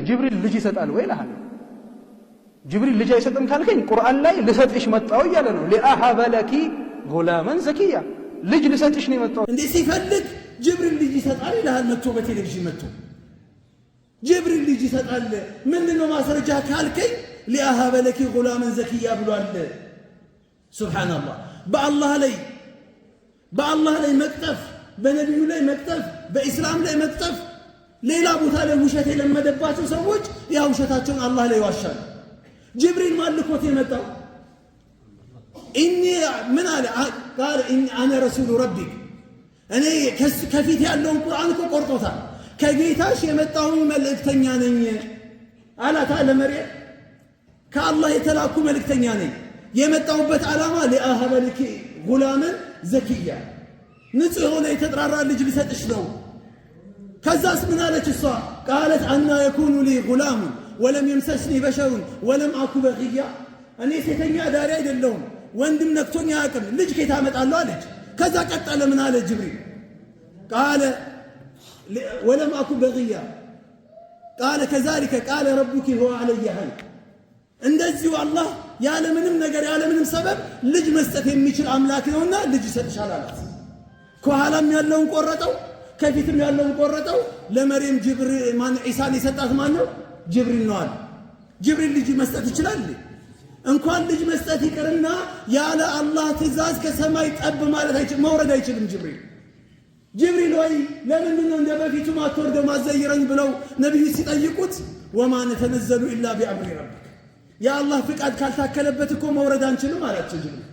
ጅብሪል ልጅ ይሰጣል ወይ ይልሃል። ጅብሪል ልጅ አይሰጥም ካልከኝ ቁርአን ላይ ልሰጥሽ መጣሁ እያለ ነው። ሊአሀበ ለኪ ጉላመን ዘኪያ ልጅ ልሰጥሽ ነው የመጣው። እንዴ ሲፈልግ ጅብሪል ልጅ ይሰጣል ይልሃል። መጥቶ በቴሌቪዥን መጥቶ ጅብሪል ልጅ ይሰጣል ምንድነው ማስረጃ ካልከኝ ሊአሀበ ለኪ ጉላመን ዘኪያ ብሏል። ሱብሃንአላህ። በአላህ ላይ መቅጠፍ፣ በነቢዩ ላይ መቅጠፍ፣ በኢስላም ላይ መቅጠፍ፣ ሌላ ቦታ ላይ ውሸት የለመደባቸው ሰዎች ያ ውሸታቸውን አላህ ላይ ይዋሻሉ። ጅብሪል ማልኮት የመጣው ምን አለ? ቃል አነ ረሱሉ ረቢክ እኔ ከፊት ያለውን ቁርአን እኮ ቆርጦታል። ከጌታሽ የመጣሁኝ መልእክተኛ ነኝ አላት አለ መርየም። ከአላህ የተላኩ መልእክተኛ ነኝ። የመጣሁበት ዓላማ ሊአሀበ ለኪ ጉላመን ዘኪያ ንጹህ የሆነ የተጥራራ ልጅ ሊሰጥሽ ነው። ከዛስ ምን አለች እሷ? ቃለት አና የኩኑ ሊ ጉላሙን ወለም የምሰስኒ በሸሩን ወለም አኩ በግያ እኔ ሴተኛ ዳሪ አይደለሁም ወንድም ነክቶኝ አያውቅም ልጅ ከየት አመጣለሁ አለች። ከዛ ቀጠለ ምን አለ ጅብሪል? ቃለ ወለም አኩ በግያ ቃለ ከዛሊከ ቃለ ረቡኪ ሁወ ዐለየ ሀይን እንደዚሁ አላህ ያለምንም ነገር ያለምንም ሰበብ ልጅ መስጠት የሚችል አምላክ ነውና ልጅ ይሰጥሻል አላት። ከኋላም ያለውን ቆረጠው፣ ከፊትም ያለውን ቆረጠው። ለመርየም ዒሳን የሰጣት ማን ነው? ጅብሪል ነው አለ። ጅብሪል ልጅ መስጠት ይችላል? እንኳን ልጅ መስጠት ይቅርና ያለ አላህ ትእዛዝ ከሰማይ ጠብ ማለት መውረድ አይችልም። ጅብሪል ወይ ለምንድን ነው እንደ በፊቱ ማትወርደው ማዘይረኝ ብለው ነቢዩ ሲጠይቁት ወማ ነተነዘሉ ኢላ ቢአምሪ ረቢክ የአላህ ፍቃድ ካልታከለበት እኮ መውረድ አንችልም አላቸው ጅብሪል።